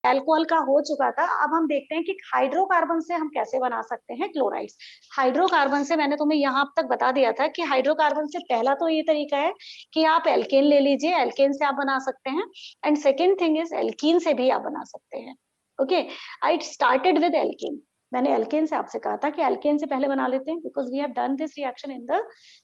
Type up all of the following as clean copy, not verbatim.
Alcohol का हो चुका था। अब हम देखते हैं कि हाइड्रोकार्बन से हम कैसे बना सकते हैं क्लोराइड्स। हाइड्रोकार्बन से मैंने तुम्हें यहाँ तक बता दिया था कि हाइड्रोकार्बन से पहला तो ये तरीका है कि आप एल्केन ले लीजिए, एल्केन से आप बना सकते हैं। And second thing is alkene से भी आप बना सकते हैं। Okay, I started with alkane. मैंने एल्केन से आपसे कहा था कि एल्केन से पहले बना लेते हैं, because we have done this reaction in the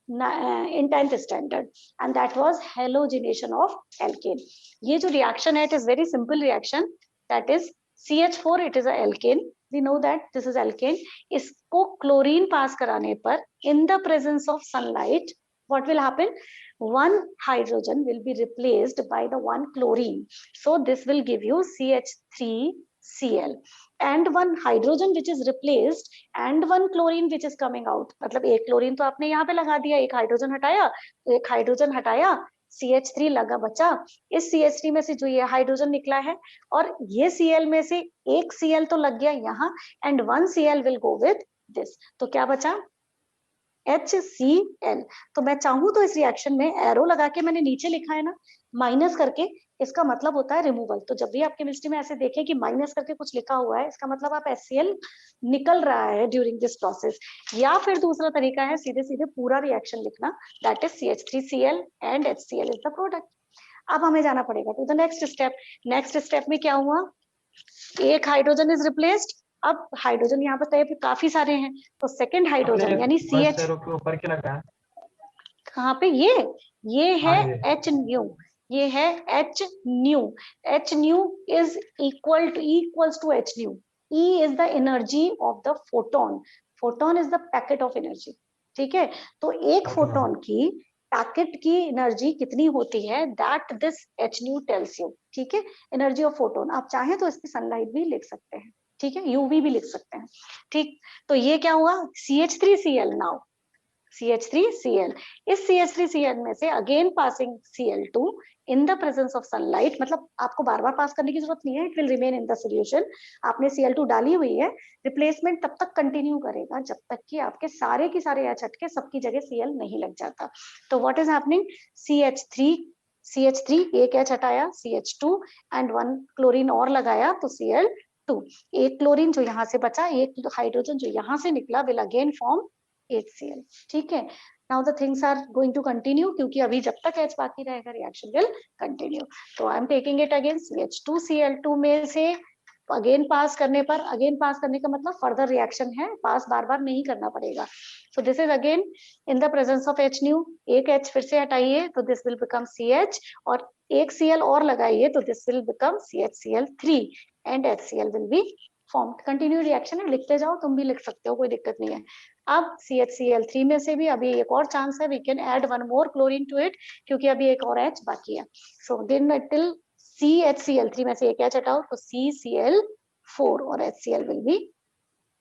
in 10th standard, and that was halogenation of alkane. ये जो reaction है, it is very simple reaction, that is CH4, it is a alkane, we know that this is alkane. इसको chlorine पास कराने पर in the presence of sunlight what will happen, one hydrogen will be replaced by the one chlorine, so this will give you CH3Cl, and one hydrogen which is replaced and one chlorine which is coming out. मतलब एक chlorine तो आपने यहाँ पे लगा दिया, एक hydrogen हटाया, तो एक हाइड्रोजन हटाया, CH3 लगा बचा। इस CH3 में से जो ये हाइड्रोजन निकला है और ये Cl में से एक Cl तो लग गया यहाँ, and one Cl will go with this, तो क्या बचा, HCl। तो मैं चाहूं तो इस रिएक्शन में एरो लगा के मैंने नीचे लिखा है ना माइनस करके, इसका मतलब होता है रिमूवल। तो जब भी आप केमिस्ट्री में ऐसे देखें कि माइनस करके कुछ लिखा हुआ है, इसका मतलब आप HCl निकल रहा है ड्यूरिंग दिस प्रोसेस। या फिर दूसरा तरीका है सीधे सीधे पूरा रिएक्शन लिखना, that is CH3Cl and HCl is the product. अब हमें जाना पड़ेगा to the next step. Next step में क्या हुआ, एक हाइड्रोजन इज रिप्लेस्ड, अब हाइड्रोजन यहाँ पर काफी सारे हैं, तो सेकंड हाइड्रोजन यानी CH के ऊपर क्या लगा है? कहाँ पे, ये है H न्यू, ये है H nu. H nu is equals to H nu. E is the energy of the photon, photon is the packet of energy, ठीक है। तो एक फोटोन की पैकेट की एनर्जी कितनी होती है, that this H new tells you, ठीक है, एनर्जी ऑफ फोटोन। आप चाहें तो इसकी सनलाइट भी लिख सकते हैं, ठीक है, यूवी भी लिख सकते हैं, ठीक। तो ये क्या हुआ, CH3Cl नाउ, CH3Cl, इस CH3Cl में से again passing Cl2 in the presence of sunlight, मतलब आपको बार बार पास करने की जरूरत नहीं है, it will remain in the solution. आपने Cl2 डाली हुई है, रिप्लेसमेंट तब तक कंटिन्यू करेगा जब तक कि आपके सारे के सारे H हट के सबकी जगह Cl नहीं लग जाता। तो व्हाट इज हैपनिंग, CH3 एक H हटाया, CH2 एंड वन क्लोरीन और लगाया तो Cl2, एक क्लोरीन जो यहाँ से बचा, एक हाइड्रोजन जो यहाँ से निकला विल अगेन फॉर्म HCl, ठीक है। Now the things are going to continue, क्योंकि अभी जब तक H बाकी रहेगा रिएक्शन विल कंटिन्यू। तो I am taking it again, CH2Cl2 में से अगेन पास करने पर, अगेन पास करने का मतलब फर्दर रिएक्शन है, पास बार बार नहीं करना पड़ेगा। So this is again in the presence of H new, एक H फिर से हटाइए तो दिस विल बिकम CH, और एक Cl और लगाइए तो this will become CHCl3 and HCl will be formed. Continue reaction है, लिखते जाओ, तुम भी लिख सकते हो, कोई दिक्कत नहीं है। अब CHCl3 में से भी अभी एक और चांस है, we can add one more chlorine to it, क्योंकि अभी एक और H बाकी है। सो देन टिल CHCl3 में से एक H हटाओ तो CCl4 और HCl विल बी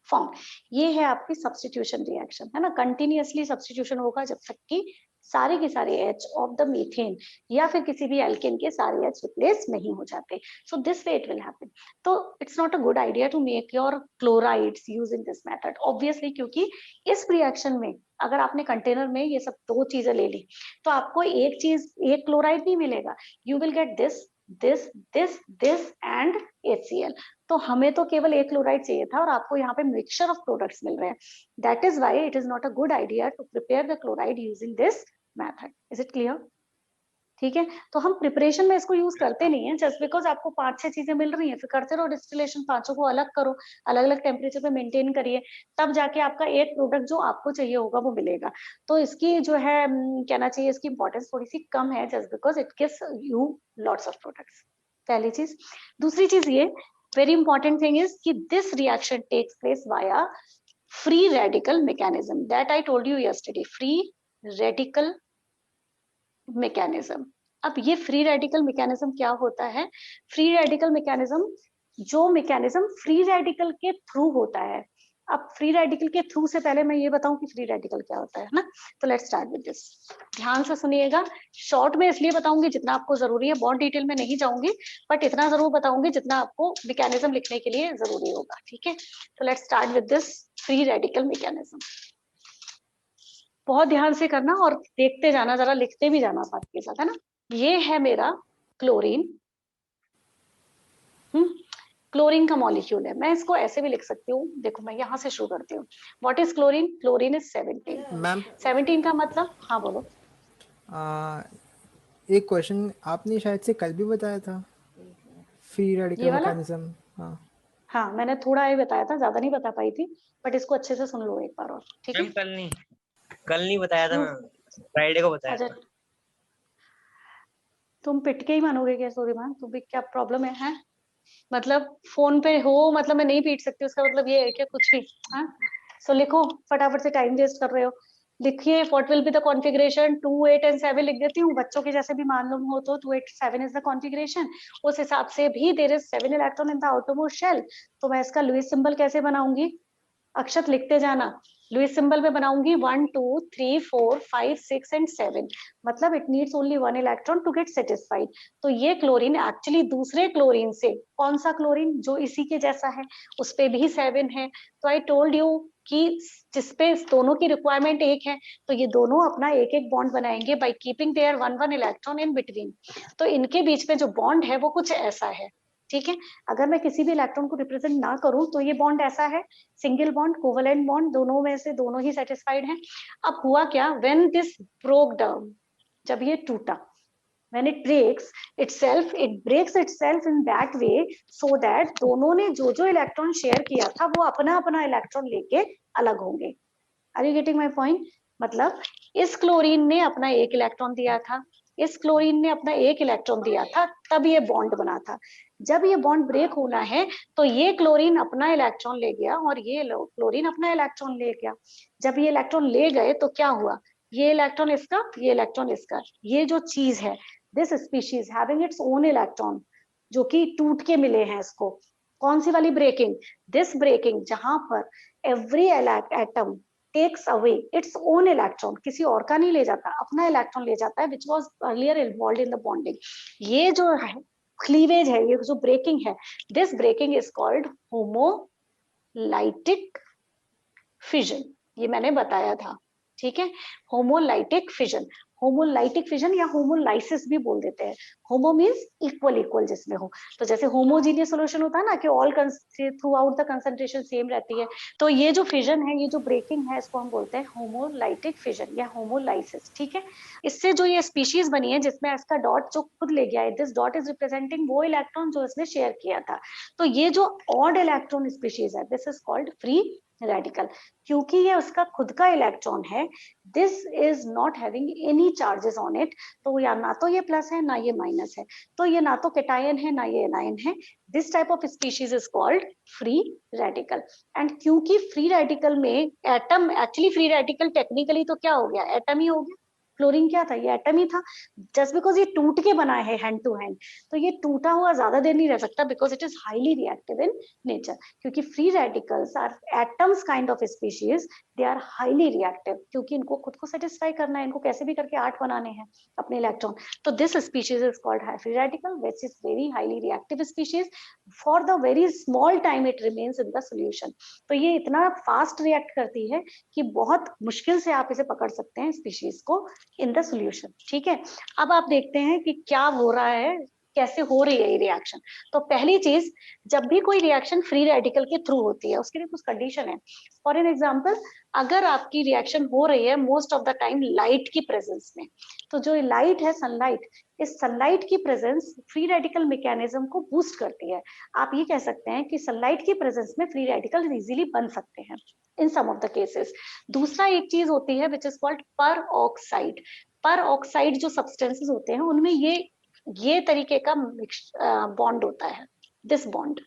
फॉर्म। ये है आपकी सब्स्टिट्यूशन रिएक्शन, है ना, कंटिन्यूअसली सब्स्टिट्यूशन होगा जब तक कि सारे के सारे H ऑफ द मीथेन या फिर किसी भी एल्केन के सारे H रिप्लेस नहीं हो जाते। So this way it will happen. तो it's not a good idea to make your chlorides using this method, obviously, क्योंकि इस रिएक्शन में अगर आपने कंटेनर में ये सब दो चीजें ले ली तो आपको एक चीज, एक क्लोराइड नहीं मिलेगा, you will get this this this this and HCl। तो हमें तो केवल एक क्लोराइड चाहिए था और आपको यहाँ पे मिक्सचर ऑफ प्रोडक्ट्स मिल रहे हैं। That is why it is not a good idea to prepare the chloride using this method. Is it clear? ठीक है, तो हम प्रिपरेशन में इसको यूज करते नहीं है, जस्ट बिकॉज आपको 5-6 चीजें मिल रही हैं, फिर करते रहो डिस्टिलेशन, पांचों को अलग करो, अलग अलग टेम्परेचर पे मेंटेन करिए, तब जाके आपका एक प्रोडक्ट जो आपको चाहिए होगा वो मिलेगा। तो इसकी जो है कहना चाहिए, इसकी इंपॉर्टेंस थोड़ी सी कम है, just because it gives you lots of products. पहली चीज। दूसरी चीज ये वेरी इंपॉर्टेंट थिंग इज कि this reaction takes place via free radical mechanism, that I told you yesterday, free radical mechanism. अब ये फ्री रेडिकल मैकेनिज्म क्या होता है, फ्री रेडिकल मैकेनिज्म, जो मैकेनिज्म फ्री रेडिकल के थ्रू होता है। अब फ्री रेडिकल के थ्रू से पहले मैं ये बताऊं कि फ्री रेडिकल क्या होता है ना, तो लेट्स स्टार्ट विद दिस। ध्यान से सुनिएगा, शॉर्ट में इसलिए बताऊंगी जितना आपको जरूरी है, बहुत डिटेल में नहीं जाऊंगी, बट इतना जरूर बताऊंगी जितना आपको मैकेनिज्म लिखने के लिए जरूरी होगा, ठीक है। तो let's start with this free radical mechanism. बहुत ध्यान से करना और देखते जाना, जरा लिखते भी जाना साथ के साथ, है ना। ये है मेरा क्लोरीन, क्लोरीन का मॉलिक्यूल है। मैं इसको ऐसे भी लिख सकती हूँ, देखो मैं यहाँ से शुरू करती हूँ। What is chlorine? Chlorine is 17। Ma'am 17 का मतलब, हाँ बोलो। एक क्वेश्चन आपने शायद से कल भी बताया था, फ्री रेडिकल ये वाला, मैकेनिज्म। हाँ हाँ मैंने थोड़ा ये बताया था, ज्यादा नहीं बता पाई थी, बट इसको अच्छे से सुन लो एक बार और, ठीक है? मैम कल नहीं बताया था क्यों? मैम, फ्राइडे को बताया अच्छा, था। तुम पिट के ही मानोगे क्या सूर्यमान? तुम भी क्या प्रॉब्लम है? मतलब फोन पे हो, मतलब मैं नहीं पीट सकती, उसका मतलब ये है क्या कुछ भी? हाँ, सो लिखो, फटाफट से टाइम वेस्ट कर रहे हो। लिखिए what will be the configuration. 2 8 and 7 लिख देती हूँ, बच्चों के जैसे भी मालूम हो तो 2 8 7 इज द कॉन्फ़िगरेशन। उस हिसाब से भी there is 7 electron in the outermost shell. तो मैं इसका लुईस सिंबल कैसे बनाऊंगी? अक्षत लिखते जाना। लुईस सिंबल में बनाऊंगी 1 2 3 4 5 6 एंड 7। मतलब it needs only 1 electron to get satisfied. तो ये क्लोरीन एक्चुअली दूसरे क्लोरीन से, कौन सा क्लोरीन जो इसी के जैसा है, उस पे भी 7 है। तो आई टोल्ड यू कि जिसपे दोनों की रिक्वायरमेंट एक है, तो ये दोनों अपना एक एक बॉन्ड बनाएंगे by keeping their 1 1 electron in between. तो इनके बीच में जो बॉन्ड है वो कुछ ऐसा है, ठीक है? अगर मैं किसी भी इलेक्ट्रॉन को रिप्रेजेंट ना करूं तो ये बॉन्ड ऐसा है, सिंगल बॉन्ड, कोवेलेंट बॉन्ड, दोनों में से दोनों ही सेटिस्फाइड हैं। अब हुआ क्या, व्हेन दिस ब्रोक डाउन, जब ये टूटा, when it breaks itself in that way, so that दोनों ने जो जो इलेक्ट्रॉन शेयर किया था वो अपना अपना इलेक्ट्रॉन लेके अलग होंगे। Are you getting my point? मतलब इस क्लोरीन ने अपना एक इलेक्ट्रॉन दिया था, इस क्लोरीन ने अपना एक इलेक्ट्रॉन दिया था, तब ये बॉन्ड बना था। जब ये बॉन्ड ब्रेक होना है तो ये क्लोरीन अपना इलेक्ट्रॉन ले गया और ये क्लोरीन अपना इलेक्ट्रॉन ले गया। जब ये इलेक्ट्रॉन ले गए तो क्या हुआ, ये इलेक्ट्रॉन इसका, ये इलेक्ट्रॉन इसका, ये जो चीज है, this species having its own electron, जो कि टूट के मिले हैं इसको। कौन सी वाली ब्रेकिंग? दिस ब्रेकिंग, जहां पर every atom takes away its own electron, किसी और का नहीं ले जाता, अपना इलेक्ट्रॉन ले जाता है, which was earlier involve in the bonding. ये जो क्लीवेज है, ये जो ब्रेकिंग है, this breaking is called homolytic fission. ये मैंने बताया था, ठीक है? होमोलाइटिक फिजन, होमोलाइटिक फिजन या होमोलाइसिस भी बोल देते हैं। होमो मींस इक्वल, इक्वल जिसमें हो। तो जैसे होमोजीनियस सॉल्यूशन होता है ना कि all through out the concentration same रहती है, तो ये जो फिजन है, ये जो ब्रेकिंग है, इसको हम बोलते हैं होमोलाइटिक फिजन या होमोलाइसिस, ठीक है? इससे जो ये स्पीशीज बनी है जिसमें इसका डॉट जो खुद ले गया है, दिस डॉट इज रिप्रेजेंटिंग वो इलेक्ट्रॉन जो इसने शेयर किया था। तो ये जो ऑड इलेक्ट्रॉन स्पीशीज है, this is called free radical, क्योंकि ये उसका खुद का इलेक्ट्रॉन है, this is not having any charges on it. तो या ना तो ये प्लस है ना ये माइनस है, तो ये ना तो कैटायन है ना ये एनायन है। This type of species is called free radical. And क्योंकि फ्री रेडिकल में atom, actually free radical technically तो क्या हो गया, एटम ही हो गया। क्लोरीन क्या था, ये एटम ही था। जस्ट बिकॉज ये टूट के बना है हैंड टू हैंड, तो ये टूटा हुआ ज्यादा देर नहीं रह सकता, because it is highly reactive in nature. क्योंकि free radicals are atoms kind of species, they are highly reactive, क्योंकि इनको खुद को सेटिस्फाई करना है, इनको कैसे भी करके 8 बनाने हैं अपने इलेक्ट्रॉन। तो this species is called free radical, which is very highly reactive species. For the very small time it remains in the solution. तो ये इतना फास्ट रिएक्ट करती है कि बहुत मुश्किल से आप इसे पकड़ सकते हैं स्पीशीज को इन द सोल्यूशन, ठीक है? अब आप देखते हैं कि क्या हो रहा है, कैसे हो रही है ये रिएक्शन। तो पहली चीज, जब भी कोई रिएक्शन फ्री रेडिकल के थ्रू होती है उसके लिए कुछ कंडीशन है। फॉर एन एग्जांपल, अगर आपकी रिएक्शन हो रही है most of the time light की प्रेजेंस में, तो जो लाइट है, सनलाइट, इस सनलाइट की प्रेजेंस फ्री रेडिकल मैकेनिज्म को बूस्ट करती है। आप ये कह सकते हैं कि सनलाइट की प्रेजेंस में फ्री रेडिकल इजीली बन सकते हैं इन सम ऑफ द केसेस। दूसरा एक चीज होती है विच इज कॉल्ड पर ऑक्साइड। पर ऑक्साइड जो सब्सटेंसेस होते हैं उनमें ये तरीके का बॉन्ड होता है, दिस बॉन्ड।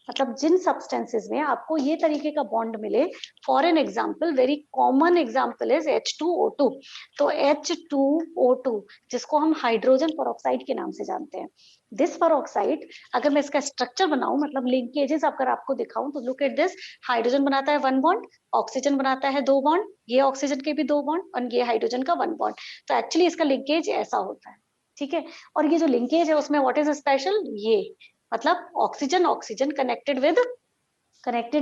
मतलब जिन सब्सटेंसेस में आपको ये तरीके का बॉन्ड मिले, for an example, very common example is H2O2। तो H2O2 जिसको हम हाइड्रोजन परऑक्साइड के नाम से जानते हैं, दिस परऑक्साइड, अगर मैं इसका स्ट्रक्चर बनाऊं, मतलब लिंकेजेस अगर आपको दिखाऊं, तो लुक एट दिस। हाइड्रोजन बनाता है 1 बॉन्ड, ऑक्सीजन बनाता है 2 बॉन्ड, ये ऑक्सीजन के भी 2 बॉन्ड और ये हाइड्रोजन का 1 बॉन्ड। तो एक्चुअली इसका लिंकेज ऐसा होता है, ठीक है? और ये जो लिंकेज है उसमें व्हाट इज स्पेशल, ये मतलब oxygen oxygen connected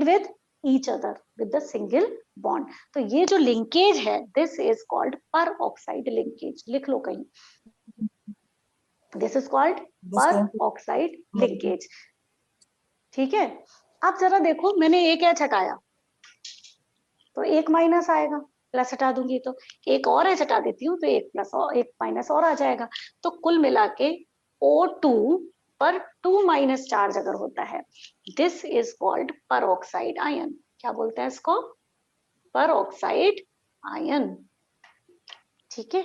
with each other with the single bond. तो ये जो लिंकेज है, दिस इज कॉल्ड पर ऑक्साइड लिंकेज। लिख लो कहीं, दिस इज कॉल्ड पर ऑक्साइड लिंकेज। ठीक है, अब जरा देखो मैंने एक एच हटाया तो एक माइनस आएगा, प्लस हटा दूंगी तो एक और एच हटा देती हूँ तो एक प्लस और एक माइनस और आ जाएगा। तो कुल मिला के O2 पर 2 माइनस चार्ज अगर होता है, this is called peroxide ion. क्या बोलते हैं इसको? Peroxide ion. ठीक है,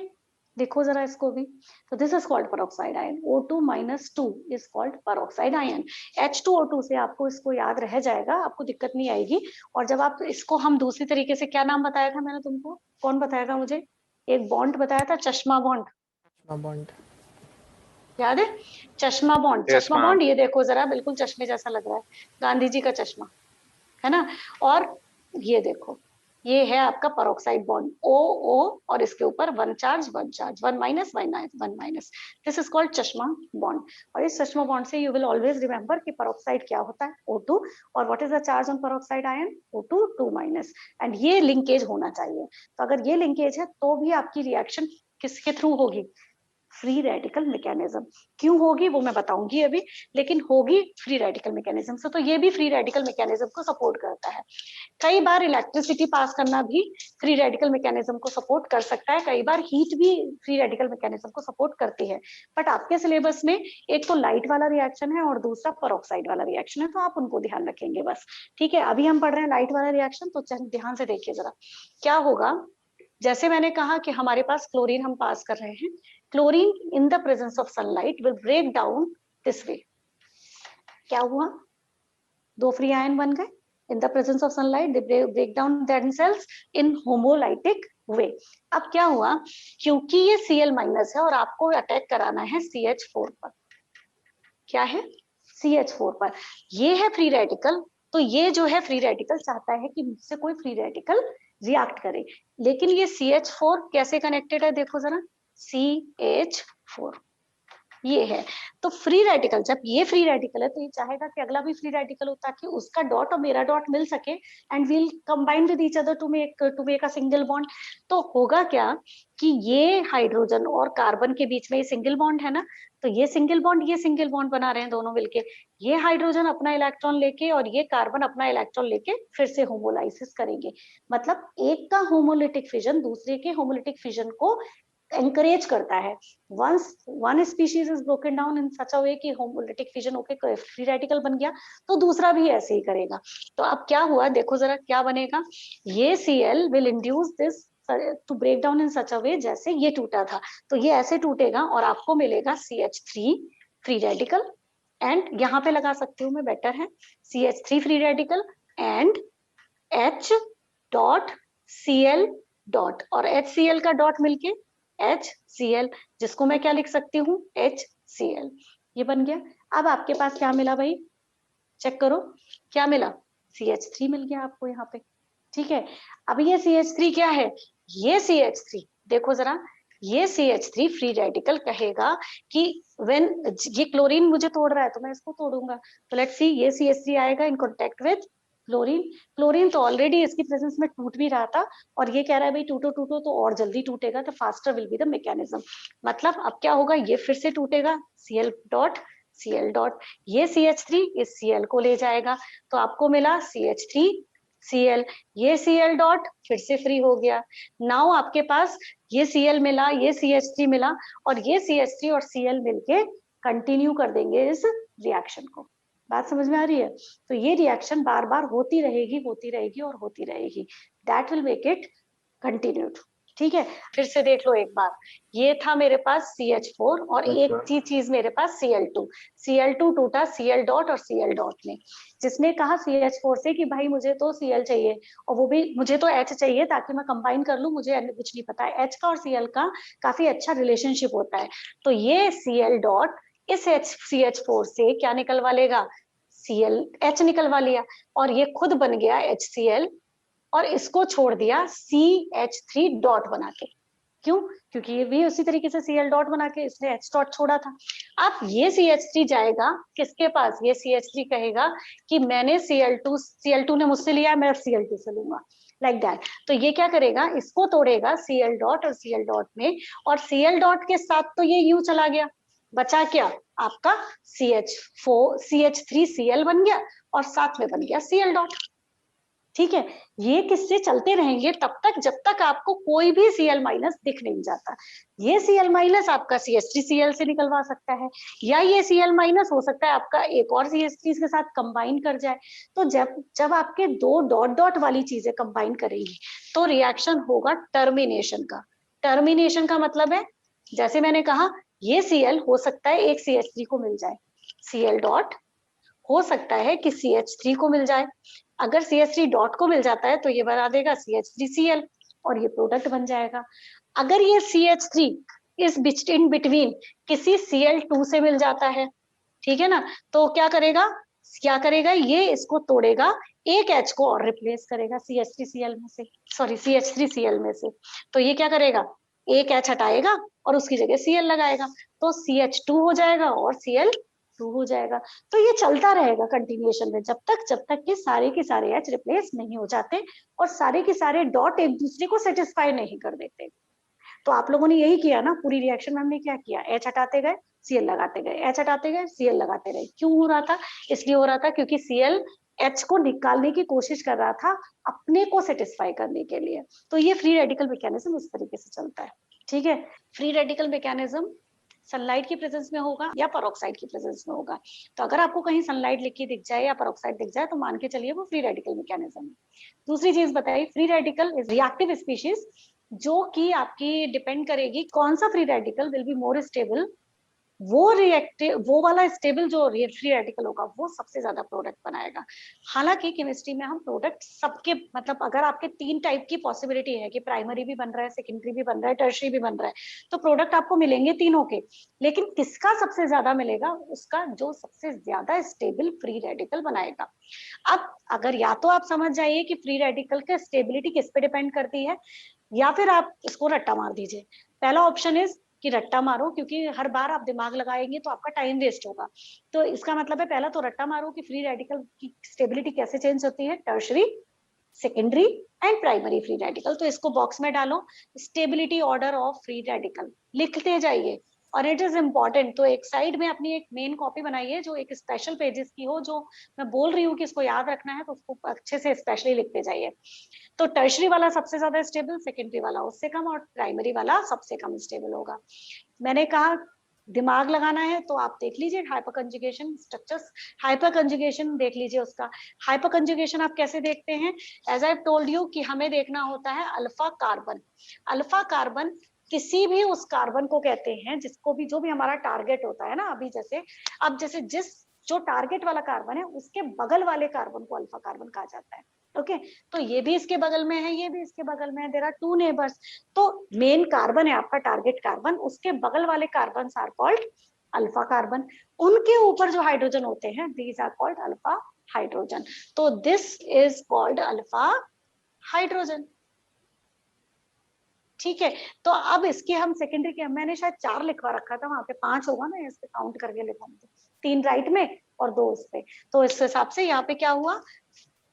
देखो जरा इसको भी, तो this is called peroxide ion. O2 minus 2 is called peroxide ion. H2O2 से आपको इसको याद रह जाएगा, आपको दिक्कत नहीं आएगी। और जब आप इसको, हम दूसरी तरीके से, क्या नाम बताया था मैंने तुमको, कौन बताया था मुझे? एक बॉन्ड बताया था, चश्मा बॉन्ड, बॉन्ड। याद है? चश्मा बॉन्ड, Yes, चश्मा ma'am. बॉन्ड, ये देखो जरा, बिल्कुल चश्मे जैसा लग रहा है, गांधी जी का चश्मा है ना। और ये देखो, ये है आपका परऑक्साइड बॉन्ड, O O और इसके ऊपर one charge, one minus, one minus, this is called चश्मा बॉन्ड। और इस चश्मा बॉन्ड से यू विल ऑलवेज रिमेंबर कि परऑक्साइड क्या होता है, O2, और what is the charge on peroxide ion, O2 2 minus, and ये लिंकेज होना चाहिए। तो अगर ये लिंकेज है तो भी आपकी रिएक्शन किसके थ्रू होगी? Free radical mechanism. क्यों होगी वो मैं बताऊंगी अभी, लेकिन होगी फ्री रेडिकल मैकेनिज्म से। तो ये भी फ्री रेडिकल मैकेनिज्म को सपोर्ट करता है। कई बार इलेक्ट्रिसिटी पास करना भी फ्री रेडिकल मैकेनिज्म को सपोर्ट कर सकता है, कई बार हीट भी फ्री रेडिकल मैकेनिज्म को सपोर्ट करती है। बट आपके सिलेबस में एक तो लाइट वाला रिएक्शन है और दूसरा परऑक्साइड वाला रिएक्शन है, तो आप उनको ध्यान रखेंगे बस। ठीक है, अभी हम पढ़ रहे हैं लाइट वाला रिएक्शन, तो ध्यान से देखिए जरा क्या होगा। जैसे मैंने कहा कि हमारे पास क्लोरीन हम पास कर रहे हैं, chlorine in the presence of sunlight will break down this way. क्या हुआ? दो फ्री आयन बन गए, in the presence of sunlight they break down themselves in homolytic way। अब क्या हुआ, क्योंकि ये Cl माइनस है और आपको अटैक कराना है CH4 पर। क्या है? CH4 पर। ये है फ्री रेडिकल, तो ये जो है फ्री रेडिकल चाहता है कि मुझसे कोई फ्री रेडिकल रिएक्ट करे, लेकिन ये CH4 कैसे कनेक्टेड है, देखो जरा, CH4 ये है। तो फ्री रेडिकल, जब ये फ्री रेडिकल है तो ये चाहेगा कि अगला भी फ्री रेडिकल हो, ताकि उसका डॉट और मेरा डॉट मिल सके, and we'll combine with each other to make a single bond. तो होगा क्या कि ये हाइड्रोजन और कार्बन के बीच में ये सिंगल बॉन्ड है ना, तो ये सिंगल बॉन्ड बना रहे हैं दोनों मिलके। ये हाइड्रोजन अपना इलेक्ट्रॉन लेके और ये कार्बन अपना इलेक्ट्रॉन लेके फिर से होमोलाइसिस करेंगे। मतलब एक का होमोलिटिक फिजन दूसरे के होमोलिटिक फिजन को encourage करता है। once one species is broken down in such a way कि homolytic fission होके free radical बन गया, तो दूसरा भी ऐसे ही करेगा। तो अब क्या हुआ, देखो जरा क्या बनेगा, ये Cl will induce this to break down in such a way, जैसे ये टूटा था तो ये ऐसे टूटेगा और आपको मिलेगा CH3 free radical, एंड यहाँ पे लगा सकती हूँ मैं, बेटर है, CH3 free radical and H dot Cl dot, और HCl का डॉट मिलके HCl, जिसको मैं क्या लिख सकती हूँ, HCl। ये बन गया। अब आपके पास क्या मिला भाई, चेक करो क्या मिला, CH3 मिल गया आपको यहाँ पे। ठीक है, अब ये CH3 क्या है, ये CH3 देखो जरा, ये CH3 फ्री रेडिकल कहेगा कि व्हेन ये क्लोरीन मुझे तोड़ रहा है तो मैं इसको तोड़ूंगा, तो लेट्स सी, ये CH3 आएगा in contact with chlorine. Chlorine तो ऑलरेडी इसकी प्रेजेंस में टूट भी रहा था, और ये कह रहा है भाई टूटो टूटो तो और जल्दी टूटेगा, तो faster will be the mechanism. मतलब अब क्या होगा, ये फिर से टूटेगा, Cl डॉट Cl डॉट, ये CH3 इस Cl को ले जाएगा, तो आपको मिला CH3 Cl, ये Cl डॉट फिर से फ्री हो गया। नाउ आपके पास ये Cl मिला, ये CH3 मिला, और ये CH3 और Cl मिलके कंटिन्यू कर देंगे इस रिएक्शन को। बात समझ में आ रही है? तो ये रिएक्शन बार बार होती रहेगी और होती रहेगी, that will make it continued. ठीक है, फिर से देख लो एक बार, ये था मेरे पास CH4 और एक चीज मेरे पास Cl2 टूटा Cl डॉट और Cl डॉट में, जिसने कहा CH4 से कि भाई मुझे तो Cl चाहिए, और वो भी मुझे तो H चाहिए ताकि मैं कंबाइन कर लूं, मुझे कुछ नहीं पता है। H का और Cl का काफी अच्छा रिलेशनशिप होता है, तो ये Cl डॉट इस CH4 से क्या निकलवा लेगा, H निकलवा लिया, और ये खुद बन गया HCl, और इसको छोड़ दिया CH3 डॉट बना के। क्यों? क्योंकि ये भी उसी तरीके से Cl डॉट बना के इसने H डॉट छोड़ा था। अब ये CH3 जाएगा किसके पास, ये CH3 कहेगा कि मैंने Cl2 ने मुझसे लिया, मैं Cl2 से लूंगा, लाइक दैट। तो ये क्या करेगा, इसको तोड़ेगा Cl डॉट और Cl डॉट में, और Cl डॉट के साथ तो ये यूं चला गया, बचा क्या आपका CH3Cl बन गया और साथ में बन गया Cl डॉट। ठीक है, ये किससे चलते रहेंगे तब तक जब तक आपको कोई भी Cl माइनस दिख नहीं जाता। ये Cl माइनस आपका CH3Cl से निकलवा सकता है, या ये Cl माइनस हो सकता है आपका एक और CH3 के साथ कंबाइन कर जाए। तो जब आपके दो डॉट डॉट वाली चीजें कंबाइन करेंगी तो रिएक्शन होगा टर्मिनेशन का। टर्मिनेशन का मतलब है, जैसे मैंने कहा, ये Cl हो सकता है एक CH3 को मिल जाए, Cl डॉट हो सकता है कि CH3 को मिल जाए। अगर CH3 डॉट को मिल जाता है तो ये बना देगा CH3Cl और ये प्रोडक्ट बन जाएगा। अगर ये CH3 इस इन बिटवीन किसी Cl2 से मिल जाता है, ठीक है ना, तो क्या करेगा ये इसको तोड़ेगा, एक H को और रिप्लेस करेगा CH3Cl में से, सॉरी CH3Cl में से। तो ये क्या करेगा, एक H हटाएगा और उसकी जगह Cl लगाएगा, तो CH2 हो जाएगा और Cl2 हो जाएगा। तो ये चलता रहेगा कंटिन्यूएशन में जब तक कि सारे के सारे H रिप्लेस नहीं हो जाते और सारे के सारे डॉट एक दूसरे को सेटिस्फाई नहीं कर देते। तो आप लोगों ने यही किया ना, पूरी रिएक्शन में हमने क्या किया, H हटाते गए Cl लगाते गए, H हटाते गए Cl लगाते गए। क्यों हो रहा था, इसलिए हो रहा था क्योंकि Cl H को निकालने की कोशिश कर रहा था अपने को सेटिस्फाई करने के लिए। तो ये फ्री रेडिकल मैकेनिज्म इस तरीके से चलता है। ठीक है, फ्री रेडिकल मैकेनिज्म सनलाइट की प्रेजेंस में होगा या पेरोक्साइड की प्रेजेंस में होगा। तो अगर आपको कहीं सनलाइट लिखी दिख जाए या पेरोक्साइड दिख जाए तो मान के चलिए वो फ्री रेडिकल मैकेनिज्म है। दूसरी चीज बताइए, free radical is reactive species, जो कि आपकी डिपेंड करेगी कौन सा free radical will be more stable. वो वाला स्टेबल जो फ्री रेडिकल होगा वो सबसे ज्यादा प्रोडक्ट बनाएगा। हालांकि केमिस्ट्री में हम प्रोडक्ट सबके, मतलब अगर आपके 3 टाइप की पॉसिबिलिटी है कि प्राइमरी भी बन रहा है, सेकेंडरी भी बन रहा है, टर्शियरी भी बन रहा है, तो प्रोडक्ट आपको मिलेंगे तीनों के। लेकिन किसका सबसे ज्यादा मिलेगा, उसका जो सबसे ज्यादा स्टेबल फ्री रेडिकल बनाएगा। अब अगर या तो आप समझ जाइए कि फ्री रेडिकल की स्टेबिलिटी किस पे डिपेंड करती है, या फिर आप इसको रट्टा मार दीजिए। पहला ऑप्शन इज कि रट्टा मारो, क्योंकि हर बार आप दिमाग लगाएंगे तो आपका टाइम वेस्ट होगा। तो इसका मतलब है पहला तो रट्टा मारो कि फ्री रेडिकल की स्टेबिलिटी कैसे चेंज होती है, tertiary, secondary and primary free radical. तो इसको बॉक्स में डालो, stability order of free radical लिखते जाइए, और इट इज इम्पोर्टेंट। तो एक साइड में अपनी एक मेन कॉपी बनाइए जो एक स्पेशल पेजेस की हो, जो मैं बोल रही हूँ कि इसको याद रखना है तो उसको अच्छे से स्पेशली लिखते जाइए। तो टर्शरी वाला सबसे ज्यादा स्टेबल, सेकेंडरी वाला उससे कम, और प्राइमरी वाला सबसे कम स्टेबल होगा। मैंने कहा दिमाग लगाना है तो आप देख लीजिए hyper conjugation structures, hyper conjugation देख लीजिए उसका। हाइपर कंजुगेशन आप कैसे देखते हैं, एज आई टोल्ड यू कि हमें देखना होता है अल्फा कार्बन। अल्फा कार्बन किसी भी उस कार्बन को कहते हैं जिसको भी, जो भी हमारा टारगेट होता है ना, अभी जैसे अब जैसे जो टारगेट वाला कार्बन है उसके बगल वाले कार्बन को अल्फा कार्बन कहा जाता है। ओके, तो ये भी इसके बगल में है, ये भी इसके बगल में है, देयर आर 2 नेबर्स। तो मेन कार्बन है आपका टारगेट कार्बन, उसके बगल वाले carbon are called alpha carbon. उनके ऊपर जो हाइड्रोजन होते हैं, these are called alpha hydrogen. तो this is called alpha hydrogen. ठीक है, तो अब इसके हम सेकेंडरी के, मैंने शायद 4 लिखवा रखा था, वहां पे 5 होगा ना, इस पे काउंट करके लिखा, 3 राइट में और 2 उस पे। तो इस हिसाब से यहाँ पे क्या हुआ,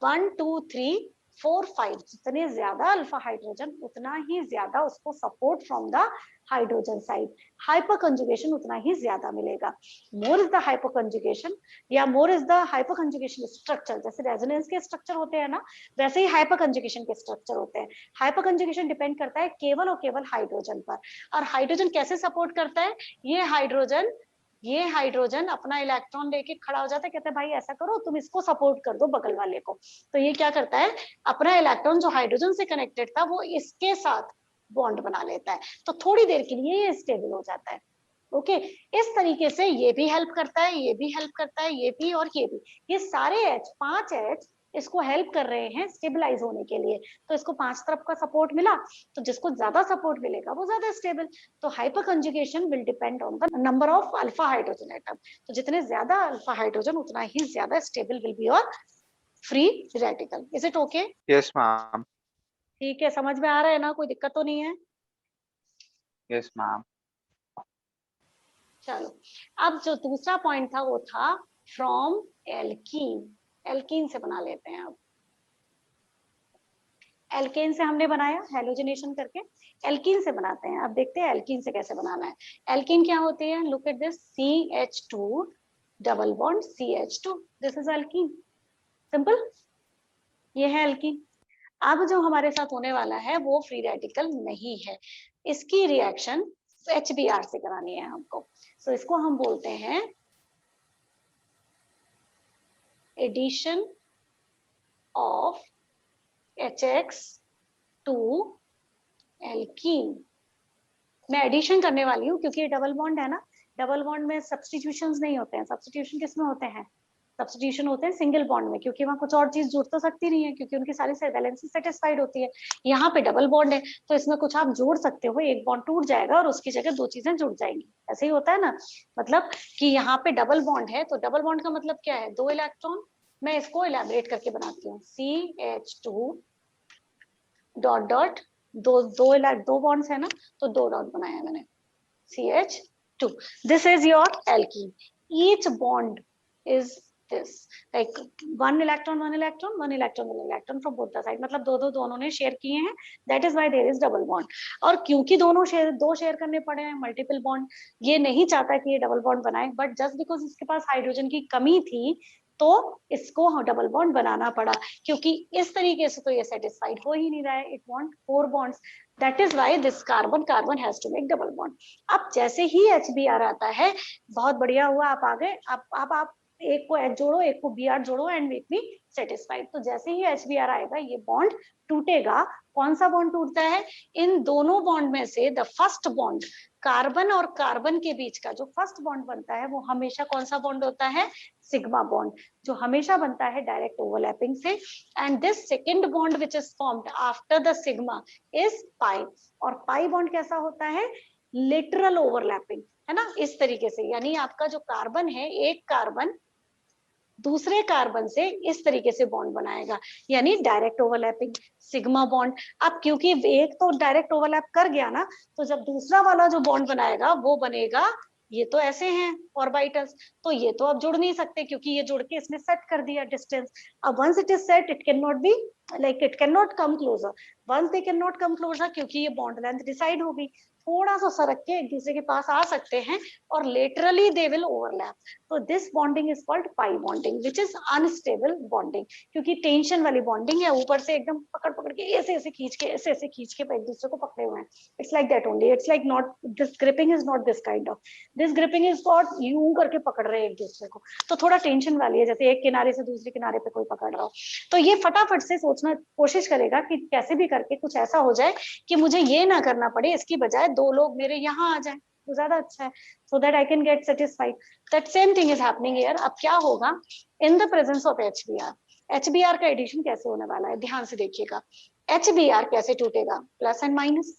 1 2 3 4 5, जितने ज्यादा अल्फा हाइड्रोजन उतना ही ज्यादा उसको support from the hydrogen side, hyperconjugation उतना ही ज्यादा मिलेगा। More is the hyperconjugation या more is the hyperconjugation structure, जैसे रेजोनेंस के स्ट्रक्चर होते हैं ना, वैसे ही हाइपर कंजुगेशन के स्ट्रक्चर होते हैं। हाइपर कंजुगेशन डिपेंड करता है केवल और केवल हाइड्रोजन पर। और हाइड्रोजन कैसे सपोर्ट करता है, ये हाइड्रोजन अपना इलेक्ट्रॉन लेके खड़ा हो जाता है, कहते हैं भाई ऐसा करो तुम इसको सपोर्ट कर दो बगल वाले को। तो ये क्या करता है, अपना इलेक्ट्रॉन जो हाइड्रोजन से कनेक्टेड था वो इसके साथ बॉन्ड बना लेता है, तो थोड़ी देर के लिए ये स्टेबल हो जाता है। ओके, इस तरीके से ये भी हेल्प करता है, ये भी हेल्प करता है, ये भी और ये भी, ये सारे H 5 H इसको हेल्प कर रहे हैं स्टेबलाइज होने के लिए। तो इसको 5 तरफ का सपोर्ट मिला, तो जिसको ज्यादा सपोर्ट मिलेगा वो ज्यादा स्टेबल। तो hyper conjugation will depend on the number of alpha hydrogen atom. तो जितने ज्यादा अल्फा हाइड्रोजन उतना ही ज्यादा stable will be your free radical. Is it okay? Yes ma'am. ठीक है, समझ में आ रहा है ना, कोई दिक्कत तो नहीं है? Yes ma'am. चलो, अब जो दूसरा पॉइंट था वो था फ्रॉम एल्कीन। एल्कीन से बना लेते हैं अब। एल्केन से हमने बनाया हेलोजनेशन करके, एल्कीन से बनाते हैं। अब देखते हैं एल्कीन से कैसे बनाना है। एल्कीन क्या होती है? Look at this, CH2 double bond CH2, this is alkene, simple, ये है एल्कीन। अब जो हमारे साथ होने वाला है वो फ्री रेडिकल नहीं है, इसकी रिएक्शन HBr से करानी है हमको। सो इसको हम बोलते हैं addition of HX to alkene. मैं एडिशन करने वाली हूँ क्योंकि ये डबल बॉन्ड है ना, डबल बॉन्ड में सब्स्टिट्यूशंस नहीं होते हैं। सब्स्टिट्यूशन किस में होते हैं? सब्स्टिट्यूशन होते हैं सिंगल बॉन्ड में, क्योंकि वहां कुछ और चीज जुड़ तो सकती नहीं है, क्योंकि उनकी सारी वैलेंसी सेटिस्फाइड होती है। यहाँ पे डबल बॉन्ड है तो इसमें कुछ आप जोड़ सकते हो, एक बॉन्ड टूट जाएगा और उसकी जगह दो चीजें जुड़ जाएंगी, ऐसे ही होता है ना। मतलब कि यहाँ पे डबल बॉन्ड है तो डबल बॉन्ड का मतलब क्या है? 2 इलेक्ट्रॉन। मैं इसको इलेबोरेट करके बनाती हूँ, CH2 डॉट डॉट, दो बॉन्ड्स है ना, तो 2 डॉट बनाया मैंने, CH2, this is your alkene. Each bond is this, like one electron one electron one electron one electron from both the side, मतलब दोनों ने शेयर किए हैं, that is why there is double bond। और क्योंकि दो शेयर करने पड़े हैं, मल्टीपल बॉन्ड, ये नहीं चाहता कि ये डबल बॉन्ड बनाए, बट जस्ट बिकॉज इसके पास हाइड्रोजन की कमी थी तो इसको डबल बॉन्ड बनाना पड़ा, क्योंकि इस तरीके से तो ये सेटिस्फाइड हो ही नहीं रहा है, it want 4 bonds, that is why this carbon has to make double bond. अब जैसे ही HBr आता है, बहुत बढ़िया हुआ आप आ गए, आप एक को H जोड़ो, एक को Br जोड़ो एंड मेक मी सेटिस्फाइड। तो जैसे ही HBr आएगा ये बॉन्ड टूटेगा। कौन सा बॉन्ड टूटता है? इन दोनों बॉन्ड में से द फर्स्ट बॉन्ड, कार्बन और कार्बन के बीच का जो फर्स्ट बॉन्ड बनता है वो हमेशा कौन सा बॉन्ड होता है? सिग्मा बॉन्ड, जो हमेशा बनता है डायरेक्ट ओवरलैपिंग से। And this second bond which is formed after the sigma is pi. और पाई बॉन्ड कैसा होता है? लेटरल ओवरलैपिंग, है ना, इस तरीके से। यानी आपका जो कार्बन है, एक कार्बन दूसरे कार्बन से इस तरीके से बॉन्ड बनाएगा, यानी डायरेक्ट ओवरलैपिंग, सिग्मा बॉन्ड। अब क्योंकि एक तो डायरेक्ट ओवरलैप कर गया ना, तो जब दूसरा वाला जो बॉन्ड बनाएगा वो बनेगा, ये तो ऐसे हैं ऑर्बिटल्स, तो ये तो अब जुड़ नहीं सकते क्योंकि ये जुड़ के इसने सेट कर दिया डिस्टेंस। अब once it is set, it can not be like, it can not come closer, once they can not come closer, क्योंकि ये बॉन्ड लेंथ डिसाइड होगी, थोड़ा सा सरक के एक दूसरे के पास आ सकते हैं और लेटरली दे विल ओवरलैप। तो this bonding is called pi bonding which is unstable bonding, क्योंकि टेंशन वाली बॉन्डिंग है, ऊपर से एकदम पकड़ पकड़ के ऐसे ऐसे खींच के एक दूसरे को पकड़े हुए हैं। It's like that only, it's like not, this gripping is not this kind of, this gripping is not यूं करके पकड़ रहे हैं एक दूसरे को, तो थोड़ा टेंशन वाली है, जैसे एक किनारे से दूसरे किनारे पे कोई पकड़ रहा हो। तो ये फटाफट से सोचना कोशिश करेगा कि कैसे भी करके कुछ ऐसा हो जाए कि मुझे ये ना करना पड़े, इसकी बजाय 2 लोग मेरे यहाँ आ जाए तो ज्यादा अच्छा है, so that I can get satisfied. That same thing is happening here. अब क्या होगा? In the presence of HBr, HBr का एडिशन कैसे होने वाला है? ध्यान से देखिएगा, HBr कैसे टूटेगा? प्लस एंड माइनस,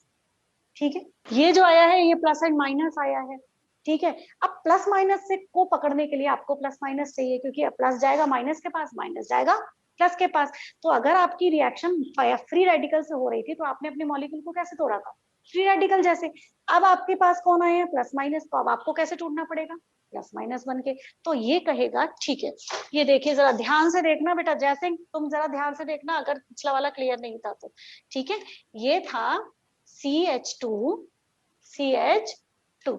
ठीक है, ये जो आया है ये प्लस एंड माइनस आया है, ठीक है। अब प्लस माइनस से को पकड़ने के लिए आपको प्लस माइनस चाहिए, क्योंकि प्लस जाएगा माइनस के पास, माइनस जाएगा प्लस के पास। तो अगर आपकी रिएक्शन फ्री रेडिकल से हो रही थी तो आपने अपने मॉलिक्यूल को कैसे तोड़ा था? फ्री रेडिकल जैसे। अब आपके पास कौन आए हैं? प्लस माइनस, तो अब आपको कैसे टूटना पड़ेगा? प्लस माइनस बन के। तो ये कहेगा ठीक है, ये देखिए जरा ध्यान से देखना बेटा, जैसे तुम जरा ध्यान से देखना अगर पिछला वाला क्लियर नहीं था तो, ठीक है। ये था CH2 CH2,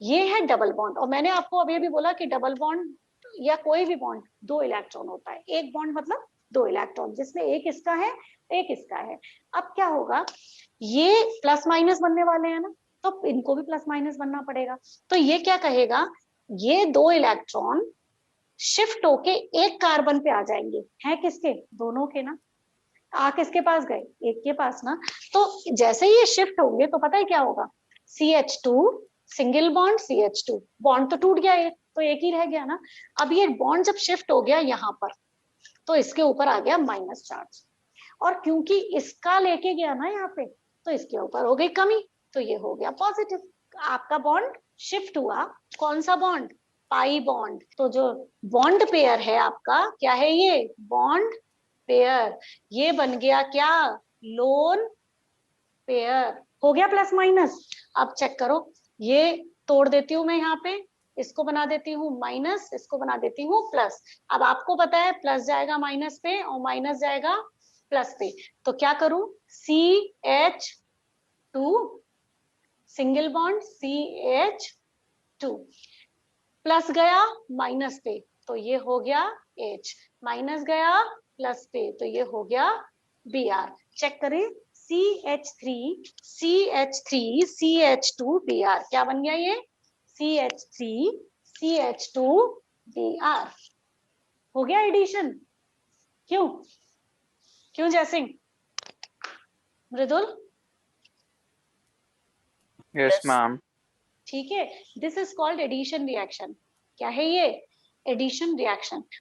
ये है डबल बॉन्ड। और मैंने आपको अभी अभी बोला कि डबल बॉन्ड या कोई भी बॉन्ड 2 इलेक्ट्रॉन होता है, एक बॉन्ड मतलब 2 इलेक्ट्रॉन, जिसमें एक इसका है एक इसका है। अब क्या होगा? ये प्लस माइनस बनने वाले हैं ना, तो इनको भी प्लस माइनस बनना पड़ेगा। तो ये क्या कहेगा? ये 2 इलेक्ट्रॉन शिफ्ट होके एक कार्बन पे आ जाएंगे, हैं किसके? दोनों के ना। आ किसके पास गए? एक के पास ना। तो जैसे ही ये शिफ्ट होंगे तो पता है क्या होगा? CH2 single bond, CH2 bond तो टूट गया, एक तो एक ही रह गया ना। अब ये बॉन्ड जब शिफ्ट हो गया यहाँ पर, तो इसके ऊपर आ गया माइनस चार्ज, और क्योंकि इसका लेके गया ना यहाँ पे, तो इसके ऊपर हो गई कमी, तो ये हो गया पॉजिटिव। आपका बॉन्ड शिफ्ट हुआ, कौन सा बॉन्ड? Pi bond. तो जो बॉन्ड पेयर है आपका, क्या है ये? Bond pair. ये बन गया क्या? Lone pair. हो गया प्लस माइनस। अब चेक करो, ये तोड़ देती हूँ मैं यहाँ पे, इसको बना देती हूँ माइनस, इसको बना देती हूँ प्लस। अब आपको पता है प्लस जाएगा माइनस पे और माइनस जाएगा प्लस पे, तो क्या करूं, CH2 single bond CH2 plus गया माइनस पे, तो ये हो गया H, माइनस गया प्लस पे, तो ये हो गया Br। चेक करें, CH3 क्या बन गया ये, CH3 हो गया एडिशन। क्यों क्यों जयसिंह, मृदुल? Yes, ma'am. ठीक है, this is called addition reaction. क्या है ये, एडिशन रिएक्शन।